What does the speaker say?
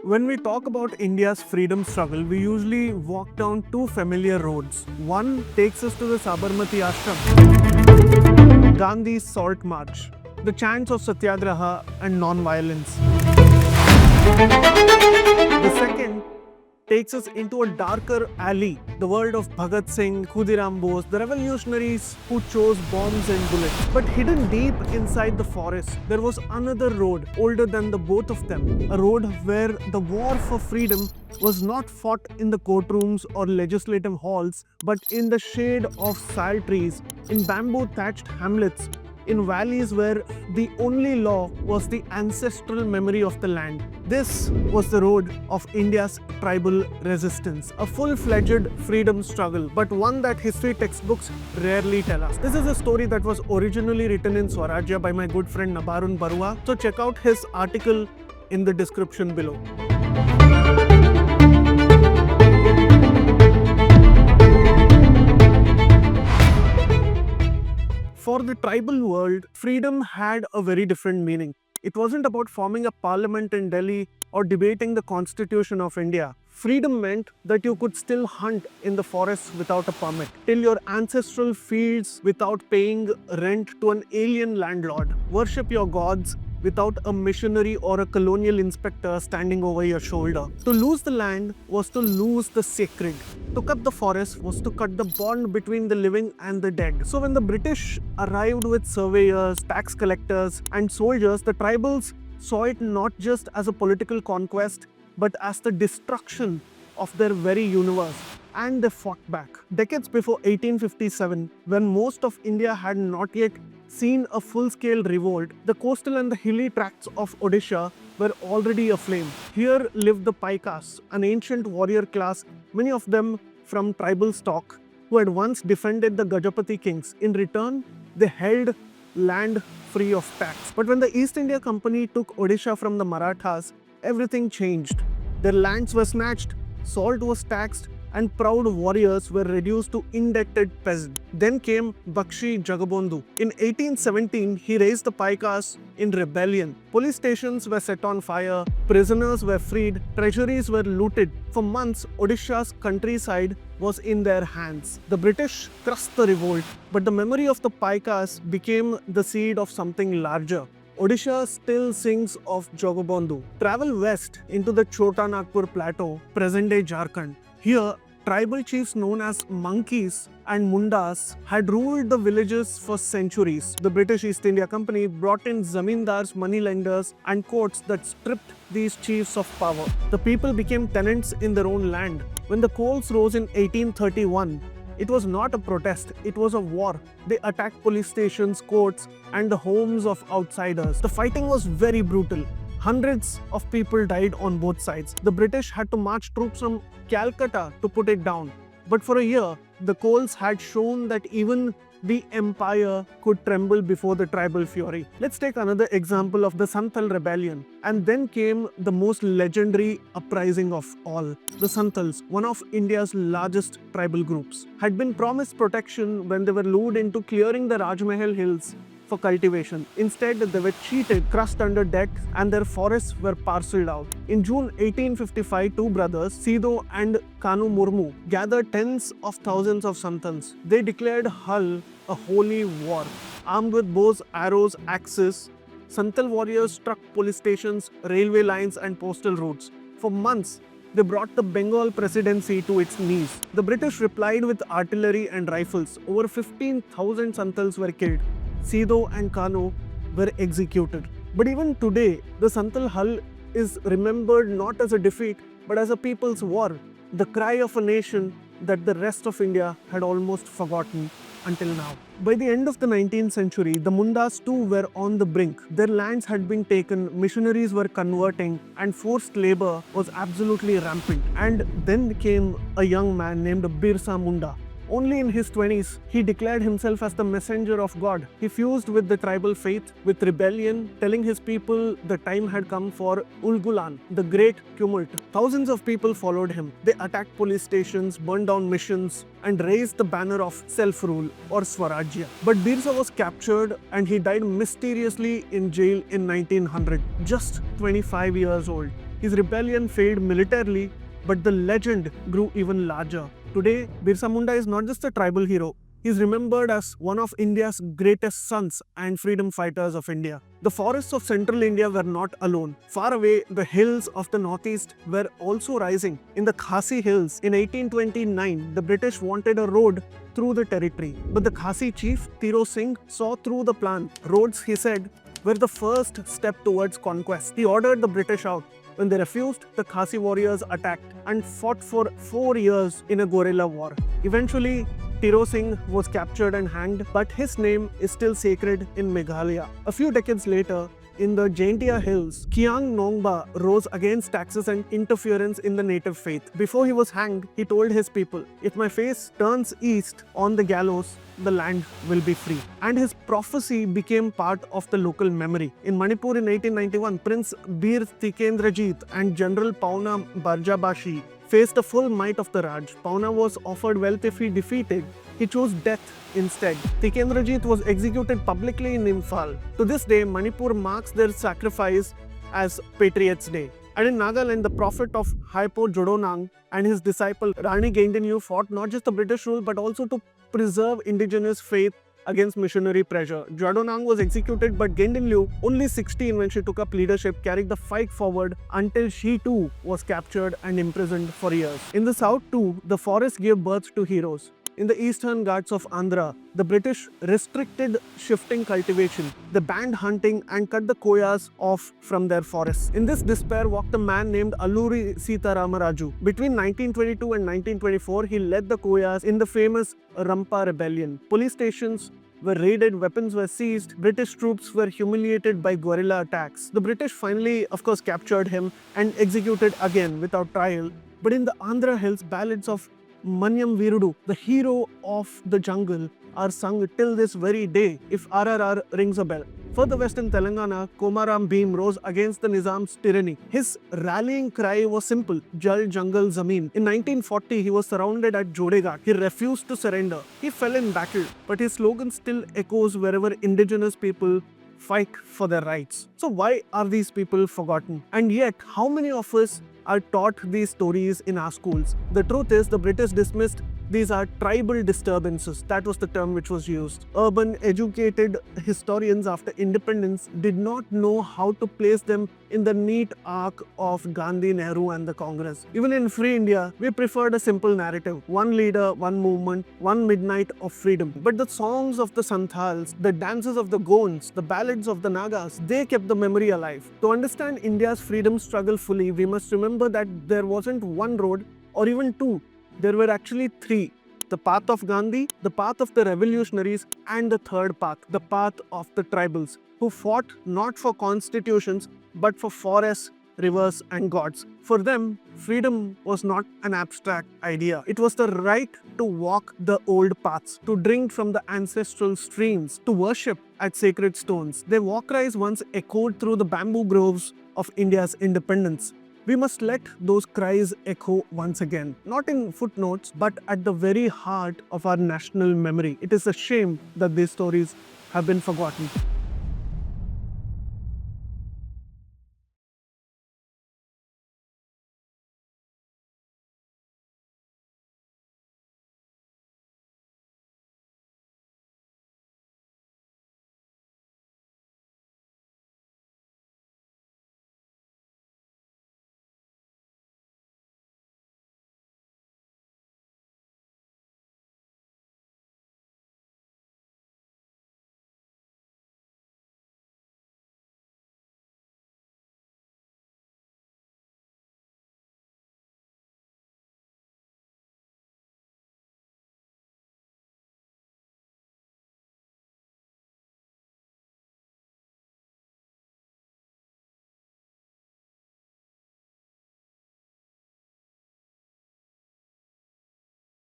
When we talk about India's freedom struggle, we usually walk down two familiar roads. One takes us to the Sabarmati Ashram, Gandhi's Salt March, the chants of satyagraha and non-violence. The second takes us into a darker alley, the world of Bhagat Singh, Khudiram Bose, the revolutionaries who chose bombs and bullets. But hidden deep inside the forest, there was another road older than the both of them, a road where the war for freedom was not fought in the courtrooms or legislative halls, but in the shade of sal trees, in bamboo-thatched hamlets, in valleys where the only law was the ancestral memory of the land. This was the road of India's tribal resistance, a full-fledged freedom struggle, but one that history textbooks rarely tell us. This is a story that was originally written in Swarajya by my good friend Nabarun Barua, so check out his article in the description below. For the tribal world, freedom had a very different meaning. It wasn't about forming a parliament in Delhi or debating the constitution of India. Freedom meant that you could still hunt in the forests without a permit, till your ancestral fields without paying rent to an alien landlord, worship your gods without a missionary or a colonial inspector standing over your shoulder. To lose the land was to lose the sacred. To cut the forest was to cut the bond between the living and the dead. So when the British arrived with surveyors, tax collectors and soldiers, the tribals saw it not just as a political conquest, but as the destruction of their very universe. And they fought back. Decades before 1857, when most of India had not yet seen a full-scale revolt, the coastal and the hilly tracts of Odisha were already aflame. Here lived the Paikas, an ancient warrior class, many of them from tribal stock, who had once defended the Gajapati kings. In return, they held land free of tax. But when the East India Company took Odisha from the Marathas, everything changed. Their lands were snatched, salt was taxed, and proud warriors were reduced to indebted peasants. Then came Bakshi Jagabondhu. In 1817, he raised the Paikas in rebellion. Police stations were set on fire, prisoners were freed, treasuries were looted. For months, Odisha's countryside was in their hands. The British crushed the revolt, but the memory of the Paikas became the seed of something larger. Odisha still sings of Jagabondhu. Travel west into the Chotanagpur plateau, present-day Jharkhand. Here, tribal chiefs known as monkeys and mundas had ruled the villages for centuries. The British East India Company brought in zamindars, moneylenders and courts that stripped these chiefs of power. The people became tenants in their own land. When the coals rose in 1831, it was not a protest, it was a war. They attacked police stations, courts and the homes of outsiders. The fighting was very brutal. Hundreds of people died on both sides. The British had to march troops from Calcutta to put it down. But for a year, the coals had shown that even the empire could tremble before the tribal fury. Let's take another example of the Santal rebellion. And then came the most legendary uprising of all. The Santhals, one of India's largest tribal groups, had been promised protection when they were lured into clearing the Rajmahal hills for cultivation. Instead, they were cheated, crushed under debt, and their forests were parceled out. In June 1855, two brothers, Sidhu and Kanhu, gathered tens of thousands of Santhals. They declared Hull a holy war. Armed with bows, arrows, axes, Santal warriors struck police stations, railway lines, and postal routes. For months, they brought the Bengal presidency to its knees. The British replied with artillery and rifles. Over 15,000 Santhals were killed. Sidhu and Kanhu were executed. But even today, the Santal Hull is remembered not as a defeat, but as a people's war, the cry of a nation that the rest of India had almost forgotten until now. By the end of the 19th century, the Mundas too were on the brink. Their lands had been taken, missionaries were converting, and forced labor was absolutely rampant. And then came a young man named Birsa Munda. Only in his 20s, he declared himself as the messenger of God. He fused with the tribal faith, with rebellion, telling his people the time had come for Ulgulan, the great tumult. Thousands of people followed him. They attacked police stations, burned down missions, and raised the banner of self-rule or Swarajya. But Birsa was captured and he died mysteriously in jail in 1900, just 25 years old. His rebellion failed militarily, but the legend grew even larger. Today, Birsa Munda is not just a tribal hero. He is remembered as one of India's greatest sons and freedom fighters of India. The forests of central India were not alone. Far away, the hills of the northeast were also rising. In the Khasi hills, in 1829, the British wanted a road through the territory. But the Khasi chief, Tiro Singh, saw through the plan. Roads, he said, were the first step towards conquest. He ordered the British out. When they refused, the Khasi warriors attacked and fought for 4 years in a guerrilla war. Eventually, Tiro Singh was captured and hanged, but his name is still sacred in Meghalaya. A few decades later, in the Jaintia hills, Kiang Nongba rose against taxes and interference in the native faith. Before he was hanged, he told his people, "If my face turns east on the gallows, the land will be free." And his prophecy became part of the local memory. In Manipur in 1891, Prince Bir Tikendrajit and General Pauna Barjabashi faced the full might of the Raj. Pauna was offered wealth if he defeated. He chose death instead. Tikendrajit was executed publicly in Imphal. To this day, Manipur marks their sacrifice as Patriots' Day. And in Nagaland, the prophet of Haipo Jodonang and his disciple Rani Gaidinliu fought not just the British rule but also to preserve indigenous faith against missionary pressure. Jodonang was executed, but Gaidinliu, only 16 when she took up leadership, carried the fight forward until she too was captured and imprisoned for years. In the south too, the forest gave birth to heroes. In the eastern Ghats of Andhra, the British restricted shifting cultivation. They banned hunting and cut the koyas off from their forests. In this despair walked a man named Alluri Sitarama Raju. Between 1922 and 1924, he led the koyas in the famous Rampa rebellion. Police stations were raided, weapons were seized, British troops were humiliated by guerrilla attacks. The British finally, of course, captured him and executed again without trial. But in the Andhra hills, ballads of Manyam Virudu, the hero of the jungle, are sung till this very day if RRR rings a bell. Further west in Telangana, Komaram Bheem rose against the Nizam's tyranny. His rallying cry was simple: Jal Jangal Zameen. In 1940, he was surrounded at Jodeghat. He refused to surrender. He fell in battle, but his slogan still echoes wherever indigenous people fight for their rights. So why are these people forgotten? And yet, how many of us are taught these stories in our schools? The truth is, the British dismissed these are tribal disturbances. That was the term which was used. Urban, educated historians after independence did not know how to place them in the neat arc of Gandhi, Nehru and the Congress. Even in Free India, we preferred a simple narrative. One leader, one movement, one midnight of freedom. But the songs of the Santhals, the dances of the Gonds, the ballads of the Nagas, they kept the memory alive. To understand India's freedom struggle fully, we must remember that there wasn't one road or even two. There were actually three: the path of Gandhi, the path of the revolutionaries, and the third path, the path of the tribals, who fought not for constitutions but for forests, rivers, and gods. For them, freedom was not an abstract idea. It was the right to walk the old paths, to drink from the ancestral streams, to worship at sacred stones. Their war cries once echoed through the bamboo groves of India's independence. We must let those cries echo once again, not in footnotes, but at the very heart of our national memory. It is a shame that these stories have been forgotten.